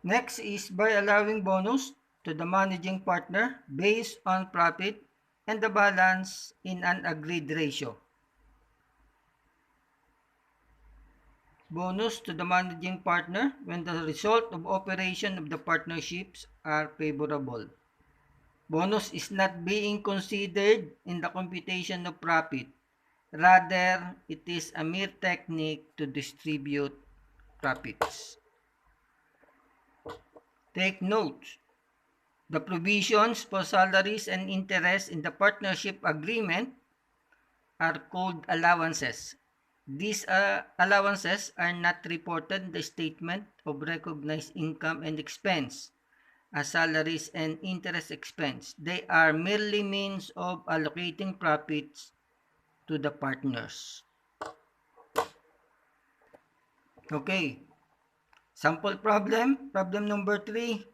Next is by allowing bonus to the managing partner based on profit and the balance in an agreed ratio. Bonus to the managing partner when the result of operation of the partnerships are favorable. Bonus is not being considered in the computation of profit. Rather, it is a mere technique to distribute profits. Take note. The provisions for salaries and interest in the partnership agreement are called allowances. These allowances are not reported in the statement of recognized income and expense as salaries and interest expense. They are merely means of allocating profits to the partners. Okay. Sample problem. Problem number 3.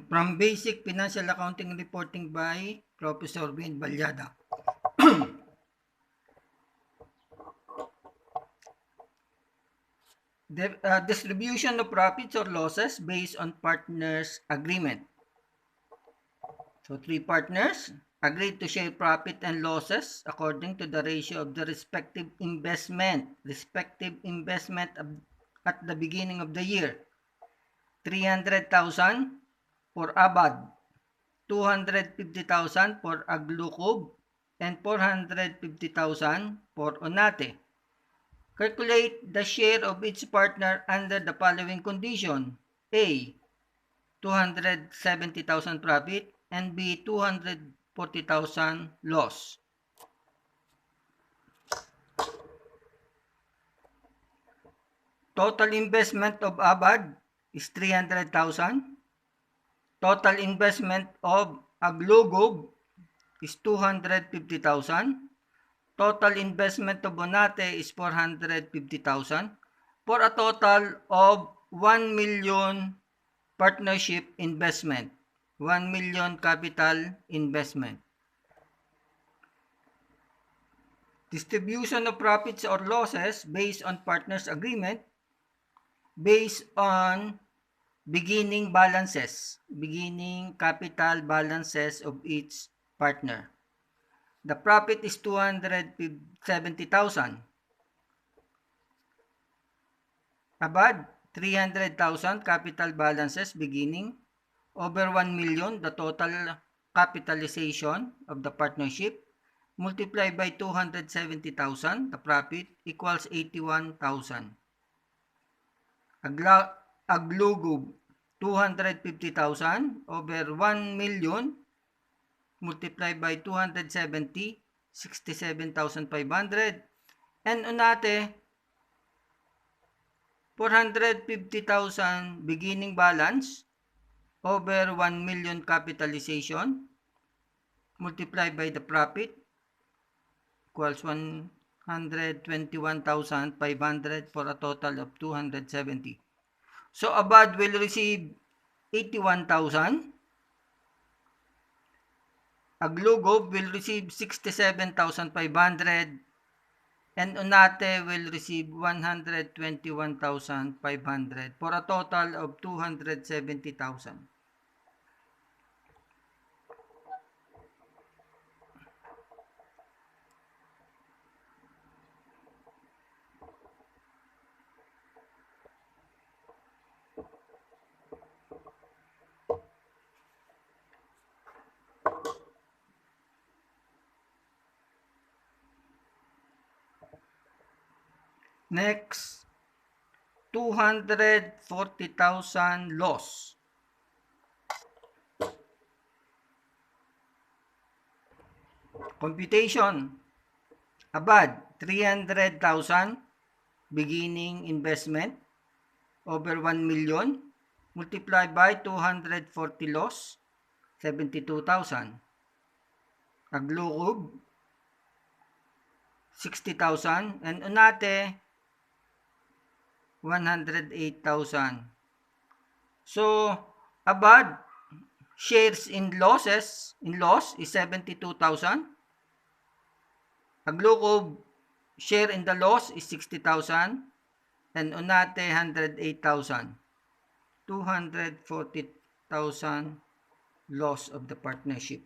From Basic Financial Accounting Reporting by Professor Win Balyada. The distribution of profits or losses based on partners' agreement. So 3 partners agreed to share profit and losses according to the ratio of the respective investment at the beginning of the year. 300,000 for Abad, 250,000 for Aglukub, and 450,000 for Onate. Calculate the share of each partner under the following condition. A. 270,000 profit and B. 240,000 loss. Total investment of Abad is 300,000. Total investment of Aglugog is 250,000. Total investment of Onate is 450,000 for a total of 1 million partnership investment, 1 million capital investment. Distribution of profits or losses based on partners' agreement based on beginning capital balances of each partner. The profit is 270,000. Abad, 300,000 capital balances beginning over 1 million, the total capitalization of the partnership, multiplied by 270,000, the profit equals 81,000. Aglugub, 250,000 over 1 million multiplied by 270, 67,500. And Onate, 450,000 beginning balance over 1 million capitalization multiplied by the profit equals 121,500 for a total of 270. So Abad will receive 81,000. Aglugov will receive 67,500 and Onate will receive 121,500 for a total of 270,000. Next, 240,000 loss. Computation. Abad, 300,000 beginning investment over 1 million multiplied by 240 loss, 72,000. Aglukub, 60,000 and Onate, 108,000. So, Abad shares in loss is 72,000. Aglukub share in the loss is 60,000 and Onate 108,000. 240,000 loss of the partnership.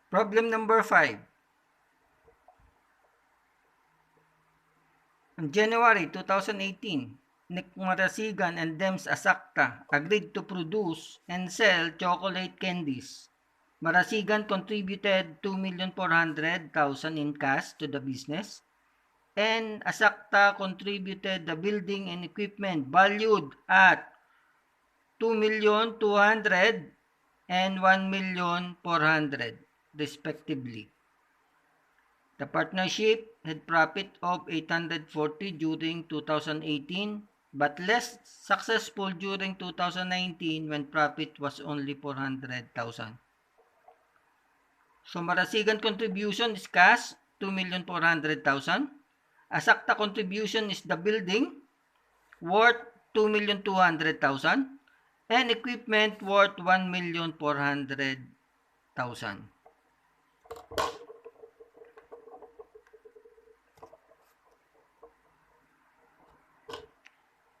Problem number 5. On January 2018, Nick Marasigan and Dems Asakta agreed to produce and sell chocolate candies. Marasigan contributed 2,400,000 in cash to the business, and Asakta contributed the building and equipment valued at 2,200,000 and 1,400,000 respectively. The partnership had profit of 840 during 2018 but less successful during 2019 when profit was only 400,000. So Marasigan contribution is cash, 2,400,000. Asakta contribution is the building worth 2,200,000 and equipment worth 1,400,000.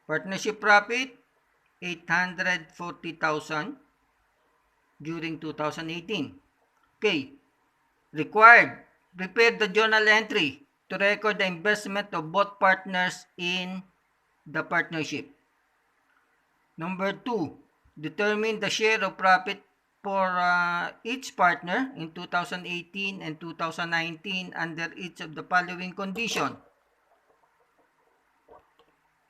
Partnership profit 840,000 during 2018. Okay. Required. Prepare the journal entry to record the investment of both partners in the partnership. Number 2. Determine the share of profit for each partner in 2018 and 2019 under each of the following condition.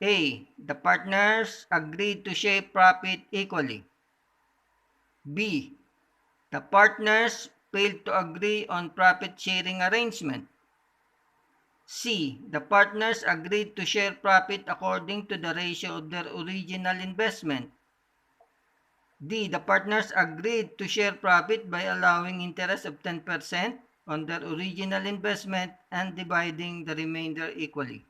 A. The partners agreed to share profit equally. B. The partners failed to agree on profit-sharing arrangement. C. The partners agreed to share profit according to the ratio of their original investment. D. The partners agreed to share profit by allowing interest of 10% on their original investment and dividing the remainder equally.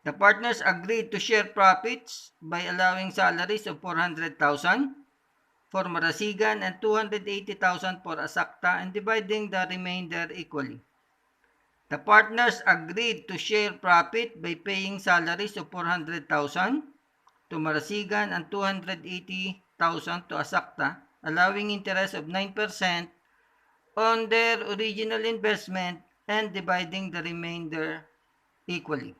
The partners agreed to share profits by allowing salaries of 400,000 for Marasigan and 280,000 for Asakta and dividing the remainder equally. The partners agreed to share profit by paying salaries of 400,000 to Marasigan and 280,000 to Asakta, allowing interest of 9% on their original investment and dividing the remainder equally.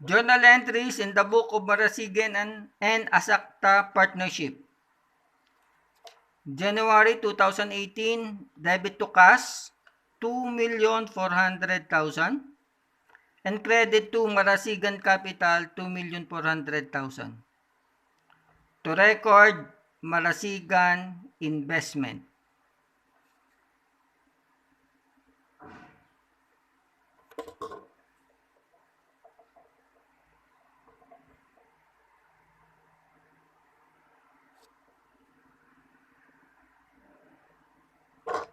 Journal entries in the book of Marasigan and Asakta Partnership. January 2018, debit to cash, 2,400,000 and credit to Marasigan Capital, 2,400,000. To record Marasigan investment.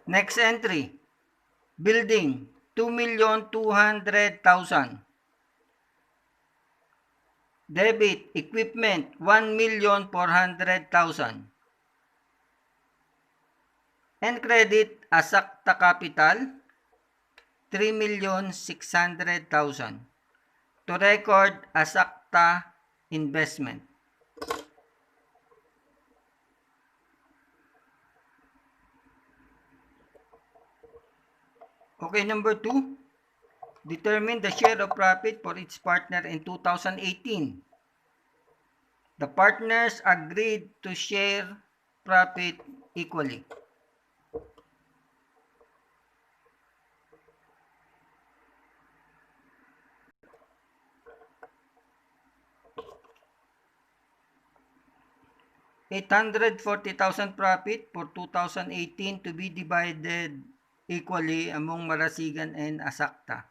Next entry, building, 2,200,000. Debit, equipment, 1,400,000. And credit, Asakta Capital, 3,600,000. To record Asakta investment. Okay, number 2. Determine the share of profit for each partner in 2018. The partners agreed to share profit equally. $840,000 profit for 2018 to be divided equally among Marasigan and Asakta.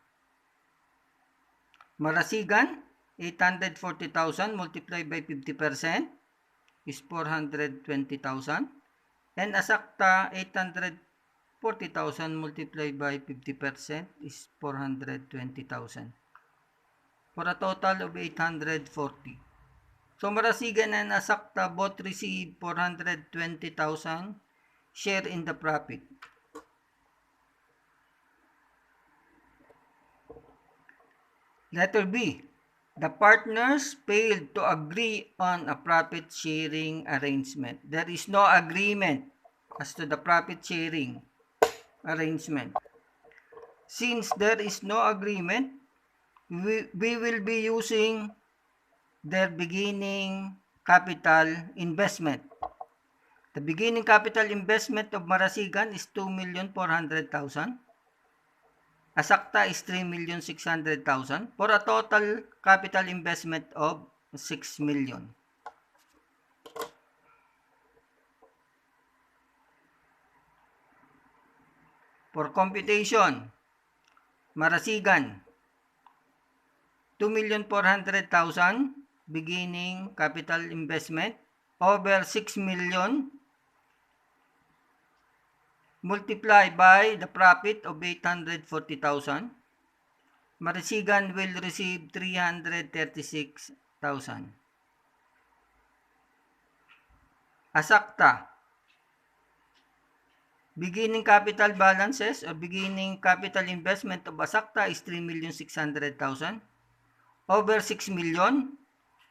Marasigan, 840,000 multiplied by 50% is 420,000. And Asakta, 40,000 multiplied by 50% is 420,000 for a total of 840. So Marasigan and Asakta both receive 420,000 share in the profit. Letter B. The partners failed to agree on a profit sharing arrangement. There is no agreement as to the profit sharing arrangement. Since there is no agreement, we will be using their beginning capital investment. The beginning capital investment of Marasigan is 2,400,000. Asakta is 3,600,000 for a total capital investment of 6 million. For computation, Marasigan 2,400,000 beginning capital investment over 6 million multiplied by the profit of 840,000. Marasigan will receive 336,000. Asakta, beginning capital balances or beginning capital investment of Asakta is 3,600,000 over 6 million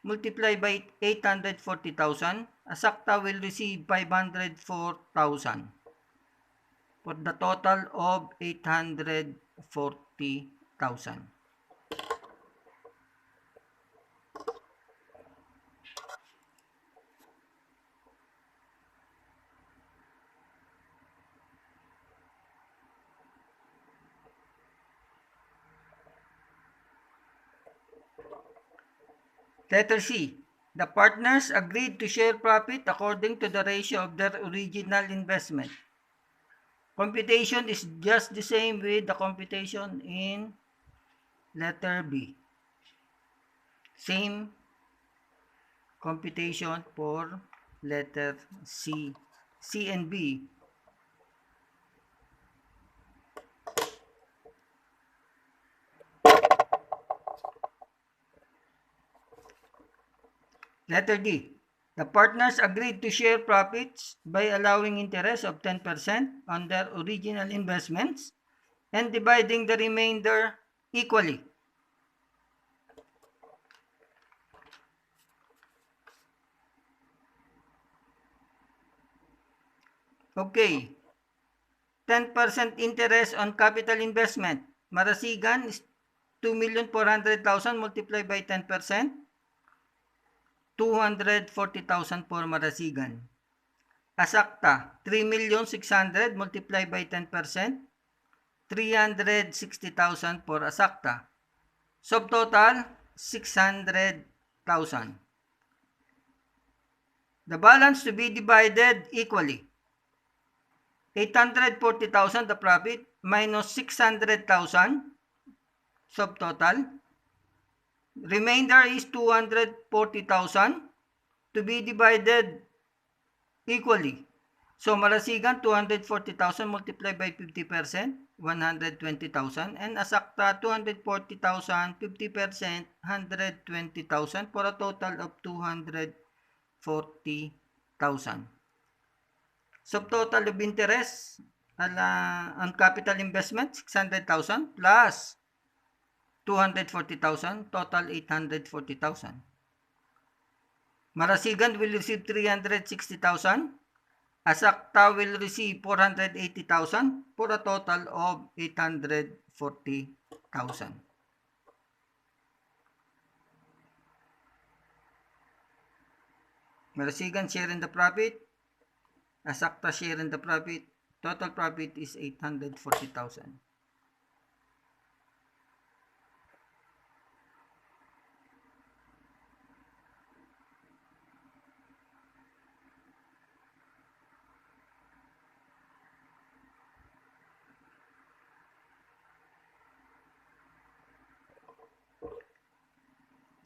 multiplied by 840,000. Asakta will receive 504,000 for the total of 840,000. Letter C. The partners agreed to share profit according to the ratio of their original investment. Computation is just the same with the computation in letter B. Same computation for letter C and B. Letter D. The partners agreed to share profits by allowing interest of 10% on their original investments and dividing the remainder equally. Okay. 10% interest on capital investment. Marasigan is 2,400,000 multiplied by 10%. 240,000 for Marasigan. Asakta, 3,600,000 multiplied by 10%. 360,000 for Asakta. Subtotal, 600,000. The balance to be divided equally. 840,000 the profit minus 600,000 subtotal. Remainder is 240,000 to be divided equally. So Marasigan 240,000 multiplied by 50%, 120,000, and Asakta 240,000, 50%, 120,000 for a total of 240,000. Subtotal of interest on capital investment 600,000 plus 240,000, total 840,000. Marasigan will receive 360,000. Asakta will receive 480,000 for a total of 840,000. Marasigan share in the profit. Asakta share in the profit. Total profit is 840,000.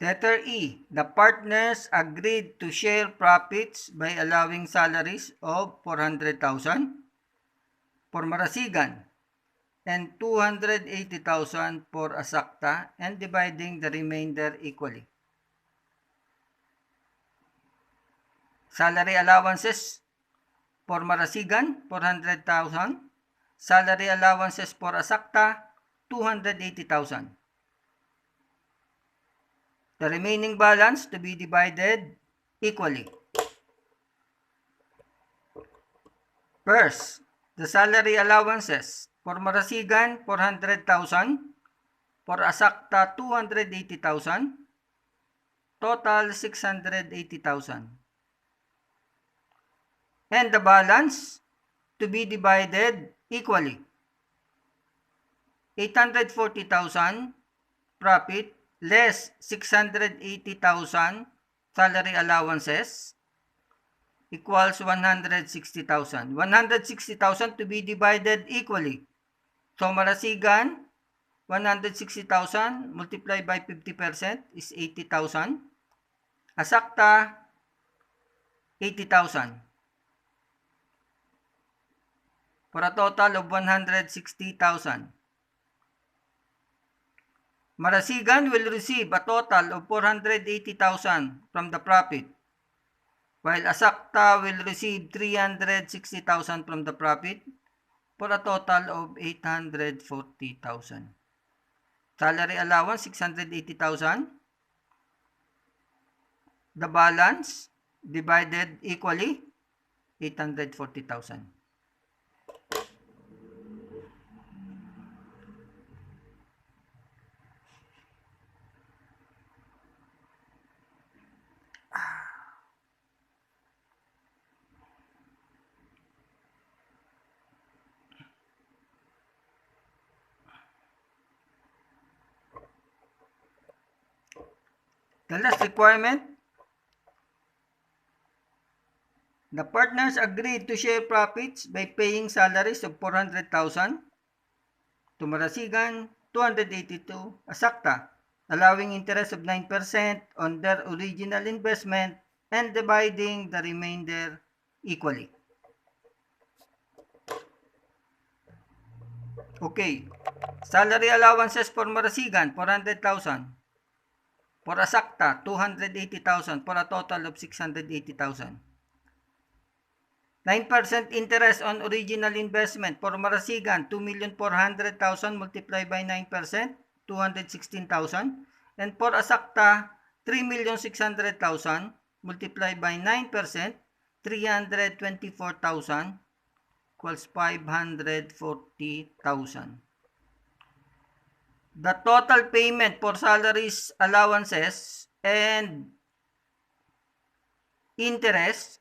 Letter E. The partners agreed to share profits by allowing salaries of 400,000. for Marasigan and 280,000 for Asakta, and dividing the remainder equally. Salary allowances for Marasigan, 400,000. Salary allowances for Asakta, 280,000. The remaining balance to be divided equally. First, the salary allowances for Marasigan, 400,000. For Asakta, 280,000. Total, 680,000. And the balance to be divided equally. 840,000 profit less 680,000 salary allowances equals 160,000. 160,000 to be divided equally. So Marasigan, 160,000 multiplied by 50% is 80,000. Asakta, 80,000. For a total of 160,000. Marasigan will receive a total of 480,000 from the profit, while Asakta will receive 360,000 from the profit, for a total of 840,000. Salary allowance, 680,000. The balance divided equally, 840,000. The last requirement, the partners agreed to share profits by paying salaries of 400,000 to Marasigan, 282 to Asakta, allowing interest of 9% on their original investment and dividing the remainder equally. Okay, salary allowances for Marasigan, 400,000. For Asakta, 280,000 for a total of 680,000. 9% interest on original investment for Marasigan, 2,400,000 multiplied by 9%, 216,000. And for Asakta, 3,600,000 multiplied by 9%, 324,000 equals 540,000. The total payment for salaries, allowances, and interest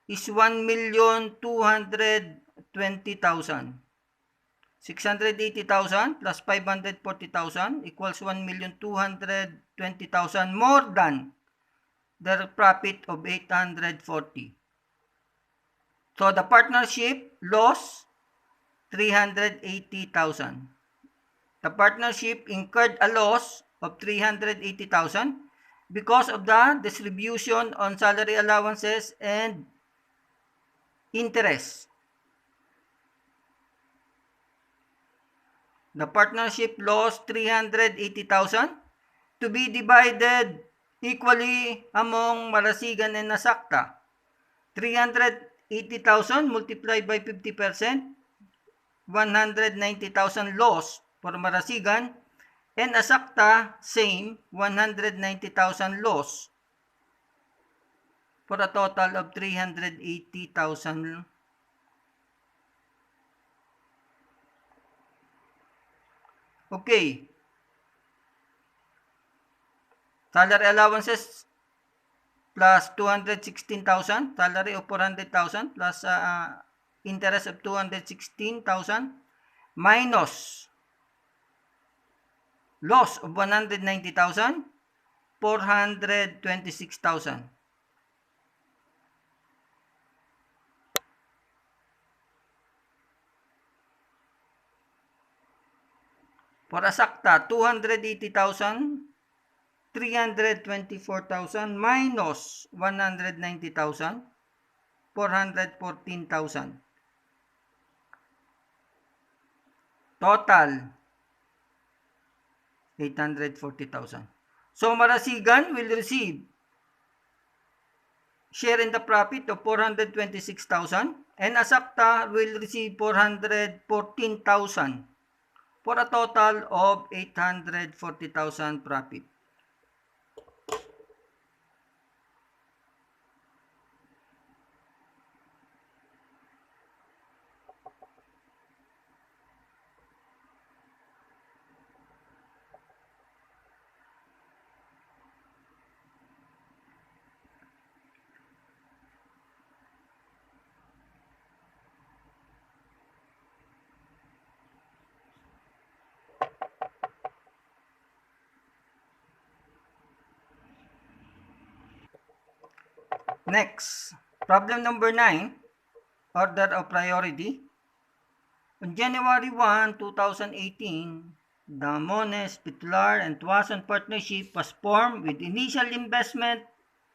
is 1,220,000. 680,000 plus 540,000 equals 1,220,000 more than the profit of 840. So the partnership lost 380,000. The partnership incurred a loss of 380,000 because of the distribution on salary allowances and interest. The partnership lost 380,000 to be divided equally among Marasigan and Asakta. 380,000 multiplied by 50%, 190,000 loss for Marasigan, and Asakta, same, 190,000 loss, for a total of 380,000. Okay. Salary allowances plus 216,000, salary of 400,000 plus interest of 216,000 minus loss of 190,000, 426,000. For Asakta, 280,000, 324,000 minus 190,000, 414,000. Total, 840,000. So, Marasigan will receive share in the profit of 426,000 and Asakta will receive 414,000 for a total of 840,000 profit. Next, problem number 9, order of priority. On January 1, 2018, the Mones, Pitular, and Tuason partnership was formed with initial investment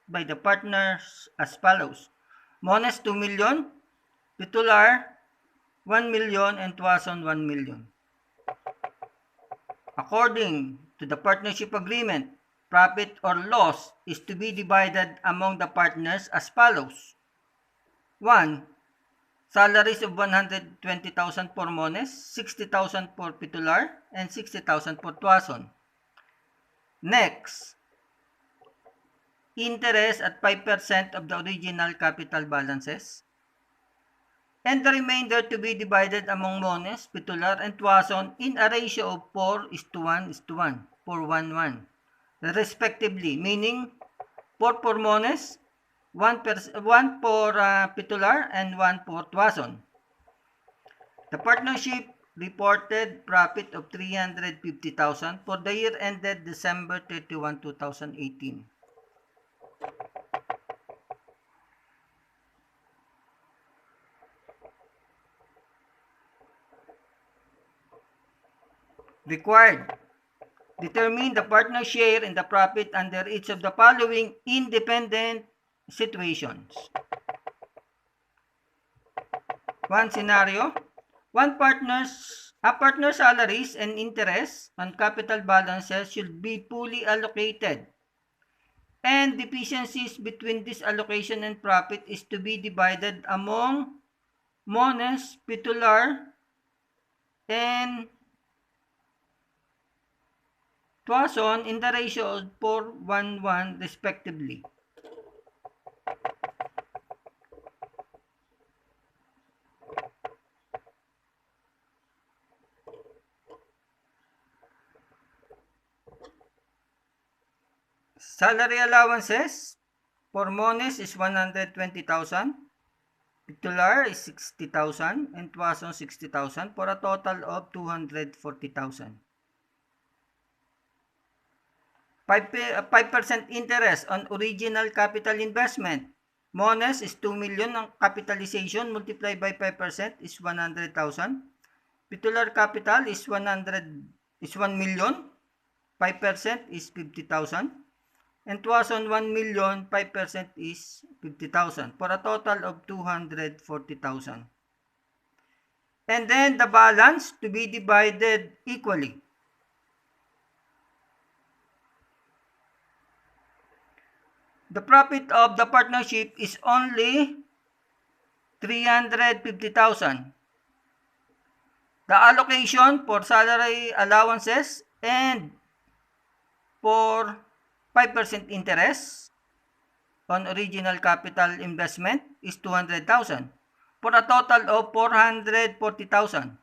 by the partners as follows. Mones 2 million, Pitular 1 million, and Tuason 1 million. According to the partnership agreement, profit or loss is to be divided among the partners as follows. 1. Salaries of 120,000 for Mones, 60,000 for Pitular, and 60,000 for Tuason. Next, interest at 5% of the original capital balances. And the remainder to be divided among Mones, Pitular, and Tuason in a ratio of 4:1:1, 4:1:1, respectively, meaning 4 for Mones, 1 for Pitular, and 1 for Tuason. The partnership reported profit of 350,000 for the year ended December 31, 2018. Required. Determine the partner share in the profit under each of the following independent situations. One scenario, partner's salaries and interest on capital balances should be fully allocated, and deficiencies between this allocation and profit is to be divided among Mones, Pitular, and Tuason in the ratio of 4:1:1 respectively. Salary allowances for Mones is 120,000, Pitular is 60,000, and Tuason 60,000 for a total of 240,000. 5% interest on original capital investment. Mones is 2 million. Ang capitalization multiplied by 5% is 100,000. Pitular capital is 1 million. 5% is 50,000. And Tuason 1 million. 5% is 50,000 for a total of 240,000. And then the balance to be divided equally. The profit of the partnership is only 350,000. The allocation for salary allowances and for 5% interest on original capital investment is 200,000 for a total of 440,000.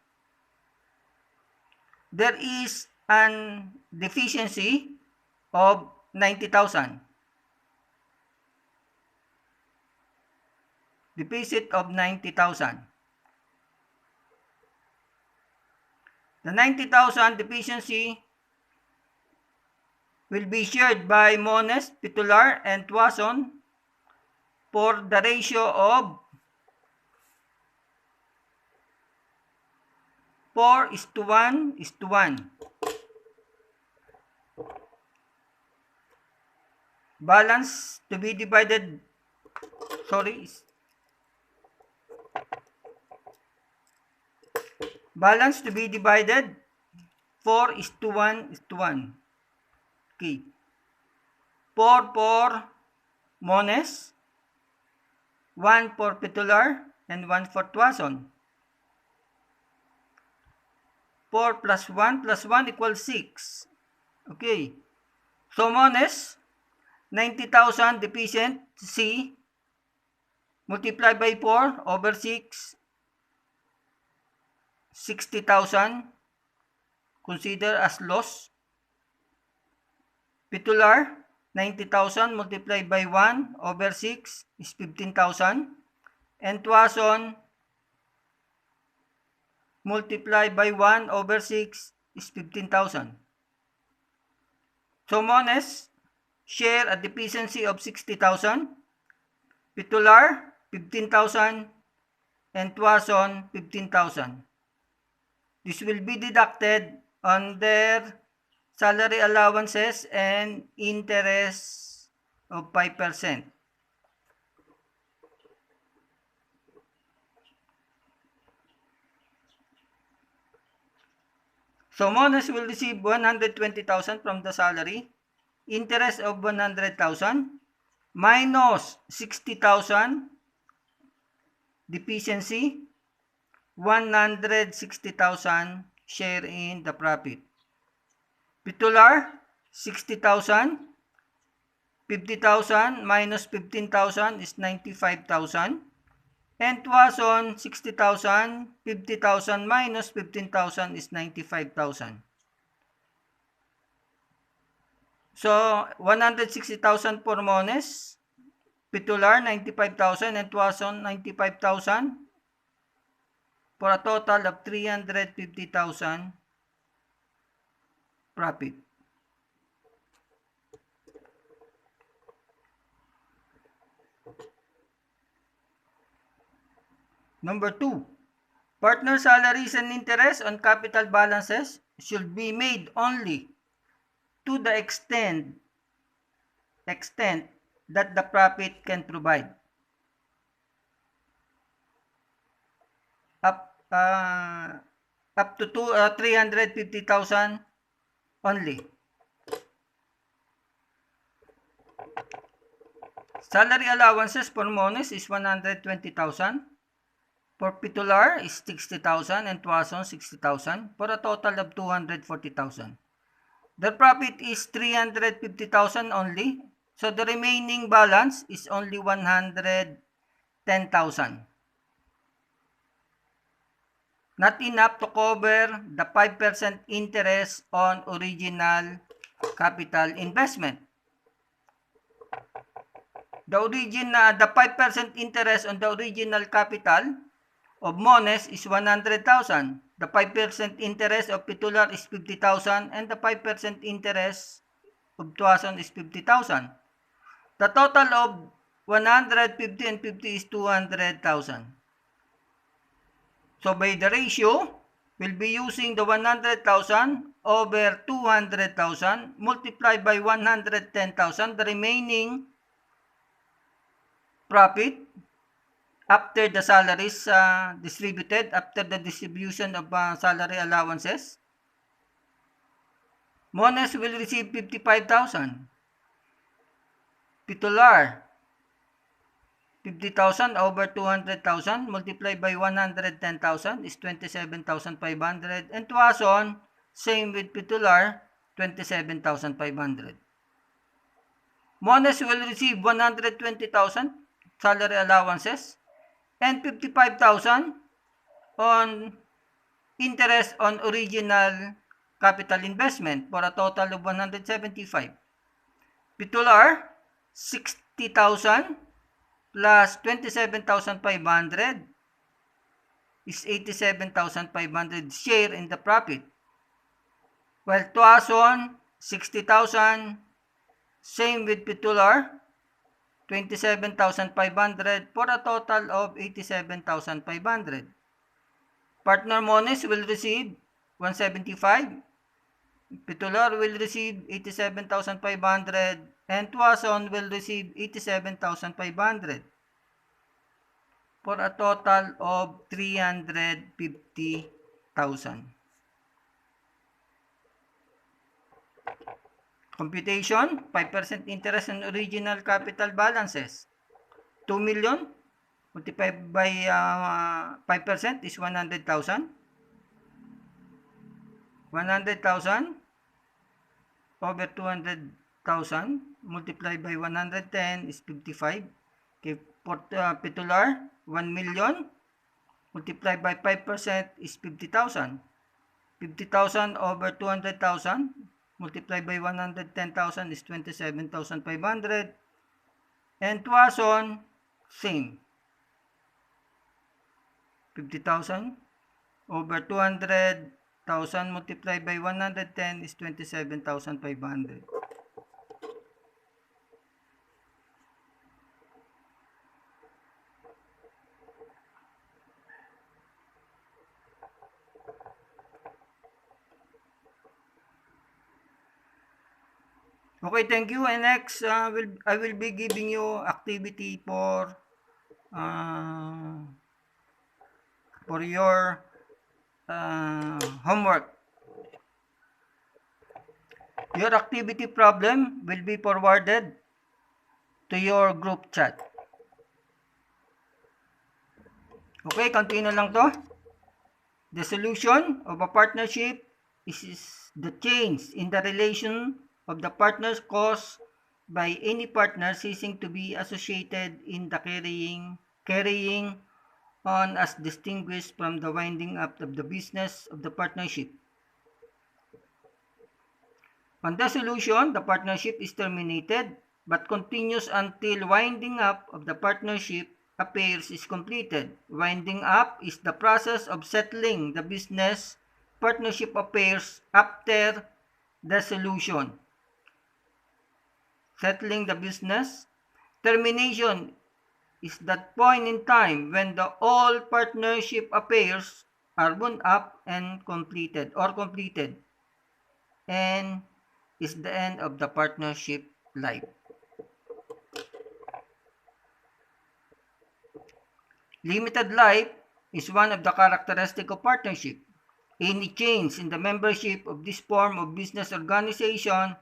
There is an deficiency of 90,000. Deficit of 90,000. The 90,000 deficiency will be shared by Mones, Pitular, and Tuason for the ratio of 4:1:1. Balance to be divided, Balance to be divided, 4:1:1. Okay. 4 for Mones, 1 for Pitular, and 1 for Tuason. 4 plus 1 plus 1 equals 6. Okay. So Mones, 90,000 deficient C, multiplied by 4 over 6, 60,000, consider as loss. Pitular, 90,000 multiplied by 1 over 6 is 15,000. And Tuason, multiplied by 1 over 6 is 15,000. So Mones share a deficiency of 60,000. Pitular, 15,000. And Tuason, 15,000. This will be deducted on their salary allowances and interest of 5%. So Mones will receive 120,000 from the salary, interest of 100,000, minus 60,000, deficiency, 160,000 share in the profit. Pitular, 60,000, 50,000 minus 15,000 is 95,000. And Tuason, 60,000, 50,000 minus 15,000 is 95,000. So, 160,000 for Mones, Pitular, 95,000, and Tuason, 95,000, for a total of 350,000 profit. Number 2, partner salaries and interest on capital balances should be made only to the extent that the profit can provide. Up to 350,000 only. Salary allowances for Mones is 120,000. For Pitular is 60,000 and Tuason 60,000 for a total of 240,000. The profit is 350,000 only, so the remaining balance is only 110,000. Not enough to cover the 5% interest on original capital investment. The 5% interest on the original capital of Mones is 100,000. The 5% interest of Pitular is 50,000 and the 5% interest of Tuason is 50,000. The total of 150 and 50 is 200,000. So by the ratio, we'll be using the 100,000 over 200,000 multiplied by 110,000, the remaining profit after the salaries distributed, after the distribution of salary allowances. Mones will receive 55,000. Pitular, 50,000 over 200,000 multiplied by 110,000 is 27,500. And Tuason, same with Pitular, 27,500. Mones will receive 120,000 salary allowances and 55,000 on interest on original capital investment for a total of 175. Pitular, 60,000 plus 27,500 is 87,500 share in the profit. While Tuason, 60,000, same with Pitular, 27,500 for a total of 87,500. Partner Mones will receive 175. Pitular will receive 87,500 and Tuason will receive 87,500 for a total of 350,000. Computation, 5% interest on original capital balances. 2 million multiplied by 5% is 100,000. 100,000 over 200,000 multiplied by 110 is 55. Okay, Petular, 1 million multiplied by 5% is 50,000. 50,000 over 200,000 multiplied by 110,000 is 27,500. And Tuason, same. 50,000 over 200,000 multiplied by 110 is 27,500. Okay, thank you. And next, I will be giving you activity for your homework. Your activity problem will be forwarded to your group chat. Okay, continue lang to. The solution of a partnership is the change in the relation of the partners caused by any partner ceasing to be associated in the carrying on as distinguished from the winding up of the business of the partnership. On the solution, the partnership is terminated but continues until winding up of the partnership affairs is completed. Winding up is the process of settling the business partnership affairs after the solution. Settling the business. Termination is that point in time when all partnership affairs are wound up and completed and is the end of the partnership life. Limited life is one of the characteristics of partnership. Any change in the membership of this form of business organization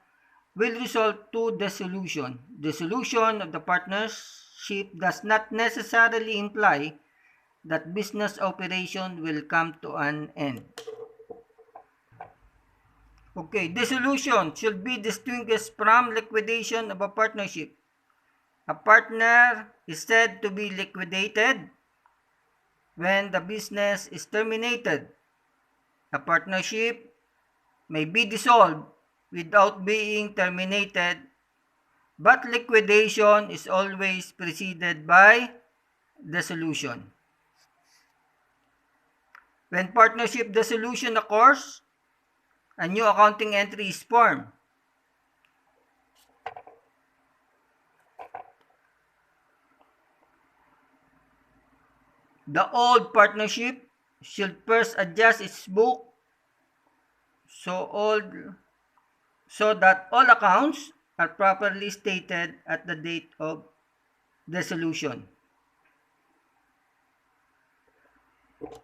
will result to dissolution. Dissolution of the partnership does not necessarily imply that business operation will come to an end. Okay, dissolution should be distinguished from liquidation of a partnership. A partner is said to be liquidated when the business is terminated. A partnership may be dissolved without being terminated, but liquidation is always preceded by dissolution. When partnership dissolution occurs, a new accounting entry is formed. The old partnership should first adjust its book so that all accounts are properly stated at the date of dissolution.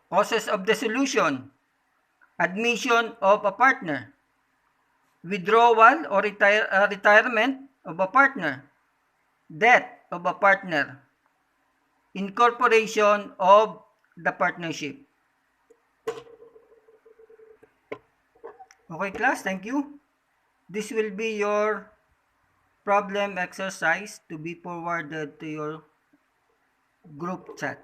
Causes of dissolution: admission of a partner, withdrawal or retirement of a partner, death of a partner, incorporation of the partnership. Okay, class, thank you. This will be your problem exercise to be forwarded to your group chat.